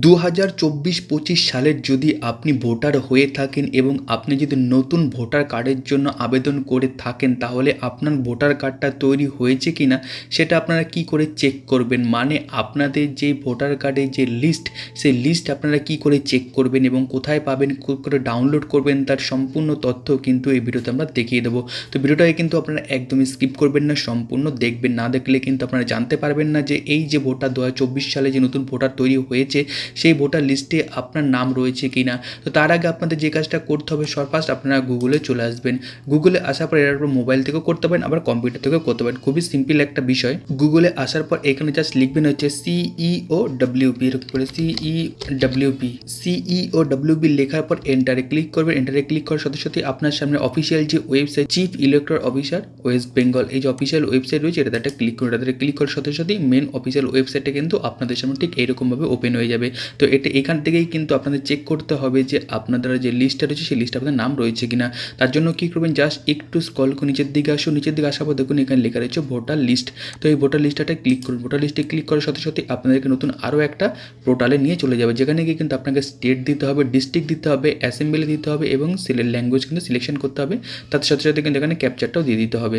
2024-25 সালের যদি আপনি ভোটার হয়ে থাকেন এবং আপনি যদি নতুন ভোটার কার্ডের জন্য আবেদন করে থাকেন, তাহলে আপনার ভোটার কার্ডটা তৈরি হয়েছে কি না সেটা আপনারা কি করে চেক করবেন, মানে আপনাদের যে ভোটার কার্ডের যে লিস্ট, সেই লিস্ট আপনারা কি করে চেক করবেন এবং কোথায় পাবেন, করে ডাউনলোড করবেন, তার সম্পূর্ণ তথ্য কিন্তু এই ভিডিওতে আমরা দেখিয়ে দেবো। তো ভিডিওটাকে কিন্তু আপনারা একদমই স্কিপ করবেন না, সম্পূর্ণ দেখবেন। না দেখলে কিন্তু আপনারা জানতে পারবেন না যে এই যে ভোটার 2024 সালে যে নতুন ভোটার তৈরি হয়েছে সেই ভোটার লিস্টে আপনার নাম রয়েছে কি না। তো তার আগে আপনাদের যে কাজটা করতে হবে, ফার্স্ট আপনারা গুগলে চলে আসবেন। গুগলে আসার পর এর মোবাইল থেকেও করতে পারেন, আবার কম্পিউটার থেকেও করতে পারেন। খুবই সিম্পল একটা বিষয়। গুগলে আসার পর এখানে জাস্ট লিখবেন হচ্ছে CEOWP, এরকম করে CEOWP লেখার পর এন্টারে ক্লিক করবেন। এন্টারে ক্লিক করার সাথে সাথে আপনার সামনে অফিসিয়াল যে website, chief electoral officer West Bengal, এই যে অফিসিয়াল ওয়েবসাইট রয়েছে এটাতে একটা ক্লিক করুন। এটাতে ক্লিক করার সাথে সাথেই মেন অফিসিয়াল ওয়েবসাইটটা কিন্তু আপনাদের সামনে ঠিক এইরকমভাবে ওপেন হয়ে যাবে। তো এটা এখান থেকেই কিন্তু আপনাদের চেক করতে হবে যে আপনাদের যে লিস্টটা রয়েছে সেই লিস্টে আপনাদের নাম রয়েছে কিনা। তার জন্য কী করবেন, জাস্ট একটু স্ক্রল করে নিচের দিকে আসুন। নিচের দিকে আসার পর দেখুন এখানে লেখা রয়েছে ভোটার লিস্ট। তো এই ভোটার লিস্টটা ক্লিক করুন। ভোটার লিস্টে ক্লিক করার সাথে সাথে আপনাদেরকে নতুন আরও একটা পোর্টালে নিয়ে চলে যাবে, যেখানে গিয়ে কিন্তু আপনাকে স্টেট দিতে হবে, ডিস্ট্রিক্ট দিতে হবে, অ্যাসেম্বলি দিতে হবে এবং ল্যাঙ্গুয়েজ কিন্তু সিলেকশন করতে হবে। তার সাথে সাথে কিন্তু এখানে ক্যাপচারটাও দিয়ে দিতে হবে।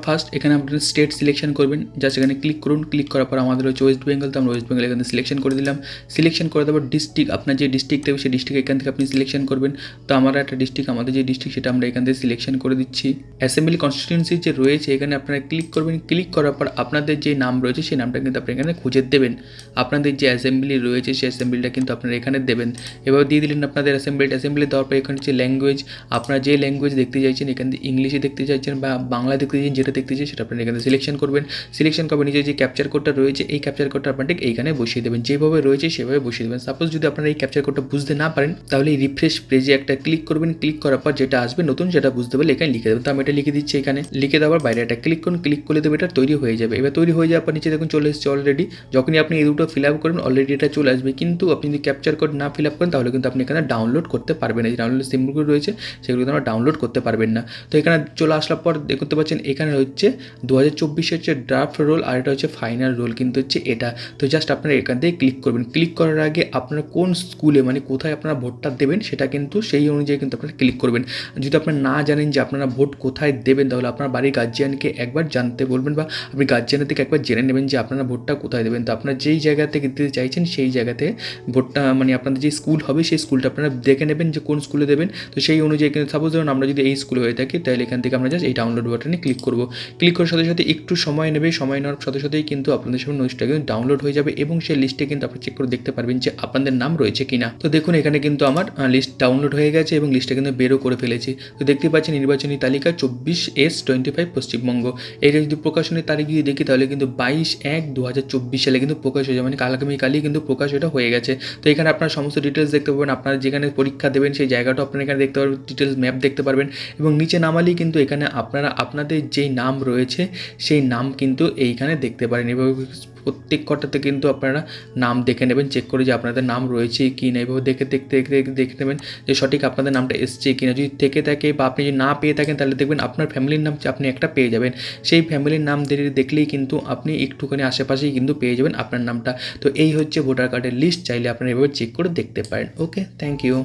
ফার্স্ট এখানে আপনারা স্টেট সিলেকশন করবেন, জাস্ট এখানে ক্লিক করুন। ক্লিক করার পর আমাদের হচ্ছে ওয়েস্ট বেঙ্গল, তো আমরা ওয়েস্ট বেঙ্গল এখানে সিলেকশন করে দিলাম। সিলেকশন করে দেওয়ার ডিস্ট্রিক্ট, আপনার যে ডিস্ট্রিক্ট দেবে সেই ডিস্ট্রিক্ট এখান থেকে আপনি সিলেকশন করবেন। তো আমার একটা ডিস্ট্রিক্ট, আমাদের যে ডিস্ট্রিক্ট সেটা আমরা এখান থেকে সিলেকশন করে দিচ্ছি। অ্যাসেম্বলি কনস্টিটিউয়েন্সি যে রয়েছে এখানে আপনারা ক্লিক করবেন। ক্লিক করার পর আপনাদের যে নাম রয়েছে সেই নামটা কিন্তু আপনি এখানে খুঁজে দেবেন। আপনাদের যে অ্যাসেম্বলি রয়েছে সেই অ্যাসেম্বলিটা কিন্তু আপনারা এখানে দেবেন। এবার দিয়ে দিলেন আপনাদের অ্যাসেম্বলি দেওয়ার পর এখানে হচ্ছে ল্যাঙ্গুয়েজ, আপনারা যে ল্যাঙ্গুয়েজ দেখতে চাইছেন, এখান থেকে ইংলিশে দেখতে চাইছেন বা বাংলা দেখতে চাইছেন, যেটা দেখতে চাই সেটা আপনারা এখানে সিলেকশন করবেন। সিলেকশন করবেন, নিজের যে ক্যাপচার কোডটা রয়েছে এই ক্যাপচার কোডটা আপনারা ঠিক এইখানে বসিয়ে দেবেন, যেভাবে রয়েছে সেভাবে বসিয়ে দেবেন। সাপোজ যদি আপনারা এই ক্যাপচার কোডটা বুঝতে না পারেন, তাহলে এই রিফ্রেশ পেজে একটা ক্লিক করবেন। ক্লিক করার পর যেটা আসবে নতুন সেটা বুঝতে পারলে এখানে লিখে দেবেন। তো আমি এটা লিখে দিচ্ছি এখানে। লিখে দেওয়ার বাইরে একটা ক্লিক করুন। ক্লিক করলে দেবে এটা তৈরি হয়ে যাবে। এবার তৈরি হয়ে যাওয়ার পর নিচে দেখুন চলে এসেছে অলরেডি। যখনই আপনি এই দুটো ফিল আপ করবেন অলরেডি এটা চলে আসবে, কিন্তু আপনি যদি ক্যাপচার কোড না ফিল আপ করেন তাহলে কিন্তু আপনি এখানে ডাউনলোড করতে পারবেন না। যে ডাউনলোড সিম্বলগুলো রয়েছে সেগুলো কিন্তু আমরা ডাউনলোড করতে পারবেন না। তো এখানে চলে আসার পর দেখতে পাচ্ছেন এখানে হচ্ছে 2024 হচ্ছে ড্রাফট রোল আর এটা হচ্ছে ফাইনাল রোল কিন্তু হচ্ছে এটা। তো জাস্ট আপনারা এখান থেকে ক্লিক করবেন। ক্লিক করার আগে আপনারা কোন স্কুলে, মানে কোথায় আপনারা ভোটটা দেবেন সেটা কিন্তু সেই অনুযায়ী কিন্তু আপনারা ক্লিক করবেন। যদি আপনারা না জানেন যে আপনারা ভোট কোথায় দেবেন, তাহলে আপনার বাড়ির গার্জিয়ানকে একবার জানতে বলবেন বা আপনি গার্জিয়ানের থেকে একবার জেনে নেবেন যে আপনারা ভোটটা কোথায় দেবেন। তো আপনারা যেই জায়গা থেকে দিতে চাইছেন সেই জায়গাতে ভোটটা, মানে আপনাদের যে স্কুল হবে সেই স্কুলটা আপনারা দেখে নেবেন যে কোন স্কুলে দেবেন। তো সেই অনুযায়ী কিন্তু সাপোজ ধরুন আমরা যদি এই স্কুলে হয়ে থাকি, তাহলে এখান থেকে আমরা জাস্ট এই ডাউনলোড বাটনে ক্লিক করব। ক্লিক করার সাথে সাথে একটু সময় নেবে, সময় নেওয়ার সাথে সাথেই কিন্তু আপনাদের সামনে নোটসটা কিন্তু ডাউনলোড হয়ে যাবে এবং সেই লিস্টে কিন্তু আপনি চেক করে দেখতে পারবেন যে আপনাদের নাম রয়েছে কিনা। তো দেখুন এখানে কিন্তু আমার লিস্ট ডাউনলোড হয়ে গেছে এবং লিস্টটা কিন্তু বেরও করে ফেলেছি। তো দেখতে পাচ্ছেন নির্বাচনী তালিকা 24S25 পশ্চিমবঙ্গ। এটা যদি প্রকাশনের তারিখ যদি দেখি তাহলে কিন্তু 22/1/2024 সালে কিন্তু প্রকাশ হয়ে যায়, মানে আগামীকালই কিন্তু প্রকাশ এটা হয়ে গেছে। তো এখানে আপনার সমস্ত ডিটেলস দেখতে পাবেন, আপনারা যেখানে পরীক্ষা দেবেন সেই জায়গাটাও আপনারা এখানে দেখতে পারবেন, ডিটেলস ম্যাপ দেখতে পারবেন এবং নিচে নামালেই কিন্তু এখানে আপনারা আপনাদের যেই নাম রয়েছে সেই নাম কিন্তু এইখানে দেখতে পারেন। এভাবে প্রত্যেক কটাতে কিন্তু আপনারা নাম দেখে নেবেন, চেক করে যে আপনাদের নাম রয়েছে কি না। এভাবে দেখে নেবেন যে সঠিক আপনাদের নামটা এসছে কি না। যদি থেকে থাকে বা আপনি যদি না পেয়ে থাকেন তাহলে দেখবেন আপনার ফ্যামিলির নাম আপনি একটা পেয়ে যাবেন। সেই ফ্যামিলির নাম দেখলেই কিন্তু আপনি একটুখানি আশেপাশেই কিন্তু পেয়ে যাবেন আপনার নামটা। তো এই হচ্ছে ভোটার কার্ডের লিস্ট, চাইলে আপনারা এভাবে চেক করে দেখতে পারেন। ওকে, থ্যাংক ইউ।